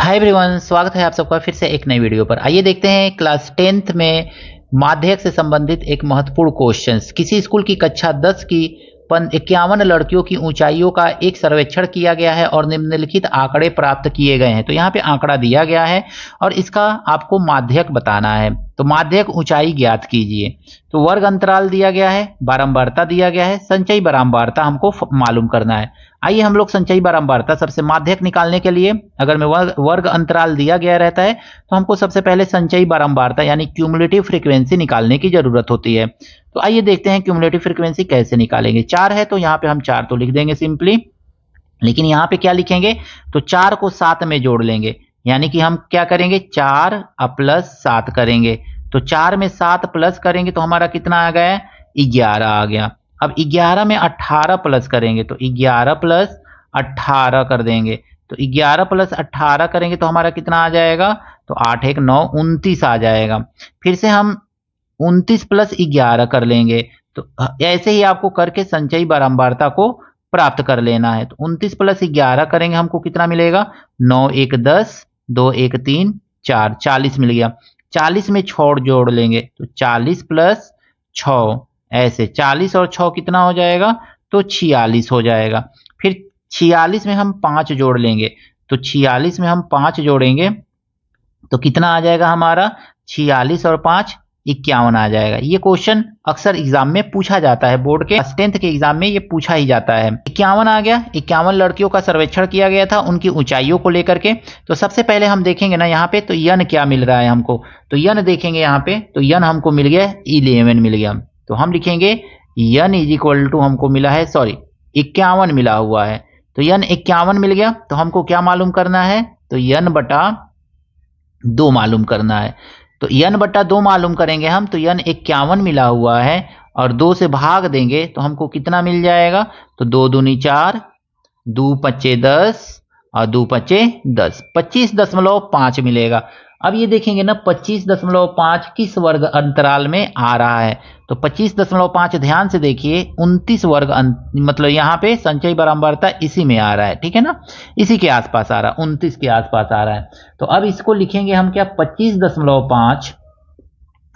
Hi everyone, स्वागत है आप सबका फिर से एक नई वीडियो पर। आइए देखते हैं क्लास 10th में माध्यक से संबंधित एक महत्वपूर्ण क्वेश्चंस। किसी स्कूल की कक्षा 10 की 51 लड़कियों की ऊंचाइयों का एक सर्वेक्षण किया गया है और निम्नलिखित आंकड़े प्राप्त किए गए हैं। तो यहाँ पे आंकड़ा दिया गया है और इसका आपको माध्यक बताना है। तो माध्यक ऊंचाई ज्ञात कीजिए। तो वर्ग अंतराल दिया गया है, बारंबारता दिया गया है, संचयी बारंबारता हमको मालूम करना है। आइए हम लोग संचयी बारंबारता सबसे माध्यक निकालने के लिए अगर मैं वर्ग अंतराल दिया गया रहता है तो हमको सबसे पहले संचयी बारंबारता यानी क्यूमुलेटिव फ्रीक्वेंसी निकालने की जरूरत होती है। तो आइए देखते हैं क्यूमुलेटिव फ्रीक्वेंसी कैसे निकालेंगे। 4 है तो यहाँ पे हम 4 तो लिख देंगे सिंपली, लेकिन यहाँ पे क्या लिखेंगे तो 4 को 7 में जोड़ लेंगे, यानी कि हम क्या करेंगे 4 प्लस 7 करेंगे। तो 4 में 7 प्लस करेंगे तो हमारा कितना आ गया 11 आ गया। अब 11 में 18 प्लस करेंगे तो 11 प्लस 18 कर देंगे। तो 11 प्लस 18 करेंगे तो हमारा कितना आ जाएगा तो 8 1 9 29 आ जाएगा। फिर से हम 29 प्लस 11 कर लेंगे। तो ऐसे ही आपको करके संचयी बारंबारता को प्राप्त कर लेना है। तो 29 प्लस 11 करेंगे हमको कितना मिलेगा 9 1 10 2 1 3 4 40 मिल गया। 40 में 6 जोड़ लेंगे तो 40 प्लस 6 ऐसे 40 और 6 कितना हो जाएगा तो 46 हो जाएगा। फिर 46 में हम 5 जोड़ लेंगे तो 46 में हम 5 जोड़ेंगे तो कितना आ जाएगा हमारा 46 और 5 51 आ जाएगा। ये क्वेश्चन अक्सर एग्जाम में पूछा जाता है, बोर्ड के 10th के एग्जाम में ये पूछा ही जाता है। 51 आ गया। 51 लड़कियों का सर्वेक्षण किया गया था उनकी ऊंचाइयों को लेकर के। तो सबसे पहले हम देखेंगे ना यहाँ पे तो यन क्या मिल रहा है हमको। तो यन देखेंगे यहाँ पे तो यन हमको मिल गया 11 मिल गया। तो हम लिखेंगे यन इज इक्वल टू हमको मिला है 51 मिला हुआ है। तो यन 51 मिल गया। तो हमको क्या मालूम करना है तो यन बटा 2 मालूम करना है। तो यन बटा 2 मालूम करेंगे हम। तो यन 51 मिला हुआ है और 2 से भाग देंगे तो हमको कितना मिल जाएगा तो 2 दूनी 4 2 पच्चे 10 और 2 पच्चे 10 25.5 मिलेगा। अब ये देखेंगे ना 25.5 किस वर्ग अंतराल में आ रहा है। तो 25.5 ध्यान से देखिए 29 वर्ग मतलब यहाँ पे संचयी बारंबारता इसी में आ रहा है, ठीक है ना, इसी के आसपास आ रहा है, 29 के आसपास आ रहा है। तो अब इसको लिखेंगे हम क्या 25.5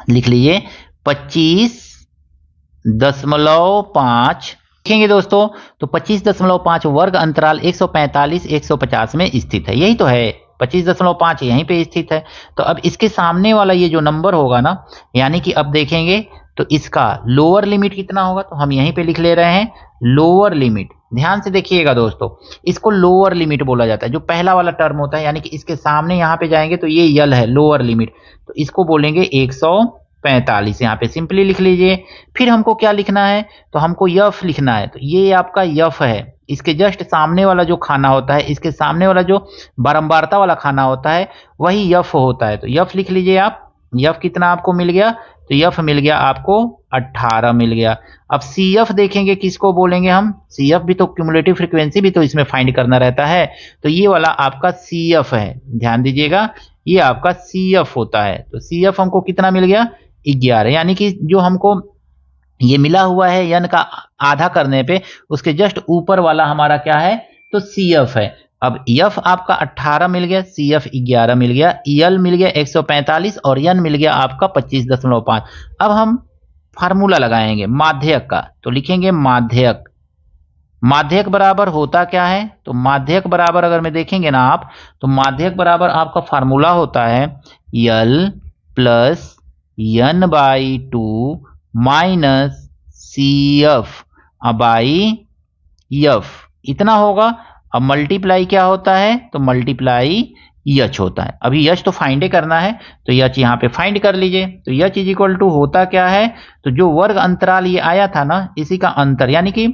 लिख लीजिए 25.5 लिखेंगे दोस्तों। तो 25.5 वर्ग अंतराल 145 150 में स्थित है। यही तो है 25.5 यहीं पे स्थित है। तो अब इसके सामने वाला ये जो नंबर होगा ना, यानी कि अब देखेंगे तो इसका लोअर लिमिट कितना होगा तो हम यहीं पे लिख ले रहे हैं लोअर लिमिट। ध्यान से देखिएगा दोस्तों, इसको लोअर लिमिट बोला जाता है। जो पहला वाला टर्म होता है यानी कि इसके सामने यहाँ पे जाएंगे तो ये यल है लोअर लिमिट, तो इसको बोलेंगे 145। यहाँ पे सिंपली लिख लीजिए। फिर हमको क्या लिखना है तो हमको यफ लिखना है। तो ये आपका यफ है। इसके जस्ट सामने वाला जो खाना होता है, इसके सामने वाला जो बारंबारता वाला खाना होता है वही यफ होता है। तो यफ लिख लीजिए आप। यफ कितना आपको मिल गया तो यफ मिल गया आपको 18 मिल गया। अब सी एफ देखेंगे किसको बोलेंगे हम। सी एफ भी तो क्यूमुलेटिव फ्रीक्वेंसी भी तो इसमें फाइंड करना रहता है। तो ये वाला आपका सी एफ है, ध्यान दीजिएगा ये आपका सी एफ होता है। तो सी एफ हमको कितना मिल गया 11, यानी कि जो हमको ये मिला हुआ है यन का आधा करने पे उसके जस्ट ऊपर वाला हमारा क्या है तो सी एफ है। अब यफ आपका 18 मिल गया, सी एफ 11 मिल गया, यल मिल गया 145 और यन मिल गया आपका 25.5। अब हम फार्मूला लगाएंगे माध्यक का। तो लिखेंगे माध्यक। माध्यक बराबर होता क्या है तो माध्यक बराबर अगर में देखेंगे ना आप तो माध्यक बराबर आपका फार्मूला होता है L plus N by 2 minus C F by F, इतना होगा। अब मल्टीप्लाई क्या होता है तो मल्टीप्लाई यच होता है। अभी यच तो फाइंड करना है तो यच यहाँ पे फाइंड कर लीजिए। तो यच इज इक्वल टू होता क्या है तो जो वर्ग अंतराल ये आया था ना इसी का अंतर, यानी कि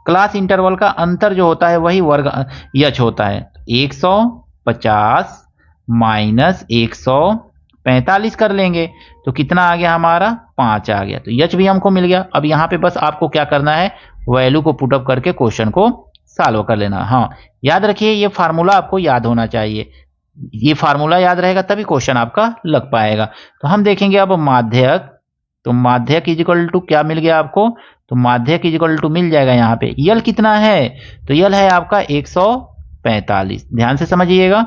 क्लास इंटरवल का अंतर जो होता है वही वर्ग यच होता है। 150 माइनस 145 कर लेंगे तो कितना आ गया हमारा 5 आ गया। तो यच भी हमको मिल गया। अब यहाँ पे बस आपको क्या करना है वैल्यू को पुटअप करके क्वेश्चन को सॉल्व कर लेना। हाँ याद रखिए ये फार्मूला आपको याद होना चाहिए। ये फार्मूला याद रहेगा तभी क्वेश्चन आपका लग पाएगा। तो हम देखेंगे अब माध्यक। तो माध्यक इज इक्वल टू क्या मिल गया आपको तो माध्यक इज इक्वल टू मिल जाएगा यहाँ पे यल कितना है तो यल है आपका 145। ध्यान से समझिएगा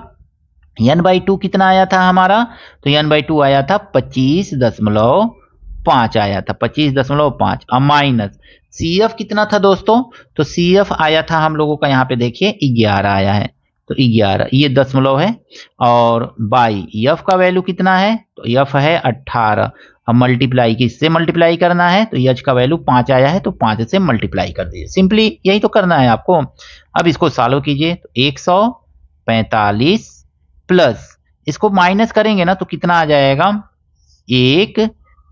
n/2 कितना आया था हमारा, तो n/2 आया था 25.5 आया था 25.5। अब माइनस CF कितना था दोस्तों, तो CF आया था हम लोगों का यहाँ पे देखिए 11 आया है, तो 11 ये दशमलव है। और बाई F का वैल्यू कितना है, तो F है 18। अब मल्टीप्लाई किससे मल्टीप्लाई करना है, तो H का वैल्यू 5 आया है, तो 5 से मल्टीप्लाई कर दीजिए, सिंपली यही तो करना है आपको। अब इसको सॉल्व कीजिए, तो 145 प्लस इसको माइनस करेंगे ना तो कितना आ जाएगा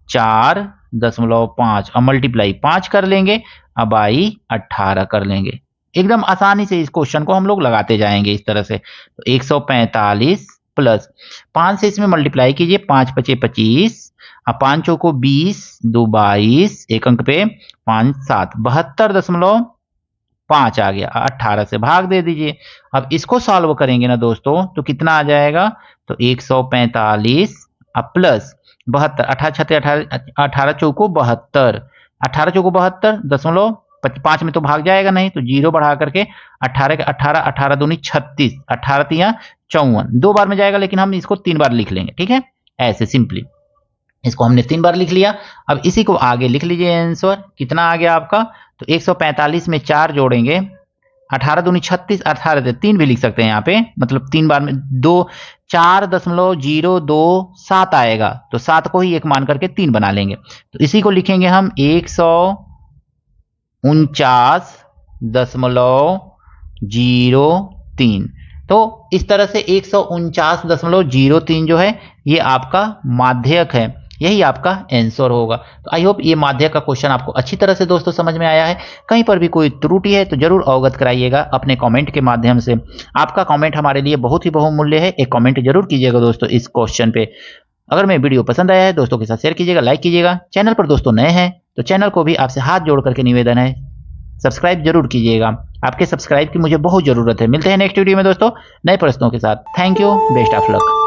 14.5 और मल्टीप्लाई 5 कर लेंगे, अब आई 18 कर लेंगे। एकदम आसानी से इस क्वेश्चन को हम लोग लगाते जाएंगे इस तरह से। तो 145 प्लस 5 से इसमें मल्टीप्लाई कीजिए, 5 पचे 25, अब 5 चौको 20, 2 22, एक अंक पे 5 7 72.5 आ गया, 18 से भाग दे दीजिए। अब इसको सॉल्व करेंगे ना दोस्तों तो कितना आ जाएगा, तो 145 अब प्लस 72, 18 चौको 72, 18 चौको 72 दशमलव 5 में तो भाग जाएगा नहीं, तो जीरो बढ़ा करके 18 के 18, 18 दूनी 36, 18 तिया 54, 2 बार में जाएगा लेकिन हम इसको 3 बार लिख लेंगे, ठीक है। ऐसे सिंपली इसको हमने 3 बार लिख लिया। अब इसी को आगे लिख लीजिए, आंसर कितना आ गया आपका, तो 145 में 4 जोड़ेंगे, 18 दूनी 36, 18 से 3 भी लिख सकते हैं यहाँ पे, मतलब 3 बार में 2 4.027 आएगा, तो 7 को ही एक मान करके 3 बना लेंगे, तो इसी को लिखेंगे हम 149.03। तो इस तरह से 149.03 जो है ये आपका माध्यक है, यही आपका आंसर होगा। तो आई होप ये माध्यक का क्वेश्चन आपको अच्छी तरह से दोस्तों समझ में आया है। कहीं पर भी कोई त्रुटि है तो जरूर अवगत कराइएगा अपने कमेंट के माध्यम से। आपका कमेंट हमारे लिए बहुत ही बहुमूल्य है, एक कमेंट जरूर कीजिएगा दोस्तों इस क्वेश्चन पे। अगर मैं वीडियो पसंद आया है दोस्तों के साथ शेयर कीजिएगा, लाइक कीजिएगा। चैनल पर दोस्तों नए हैं तो चैनल को भी आपसे हाथ जोड़ करके निवेदन है सब्सक्राइब जरूर कीजिएगा, आपके सब्सक्राइब की मुझे बहुत जरूरत है। मिलते हैं नेक्स्ट वीडियो में दोस्तों नए प्रश्नों के साथ। Thank you, best of luck.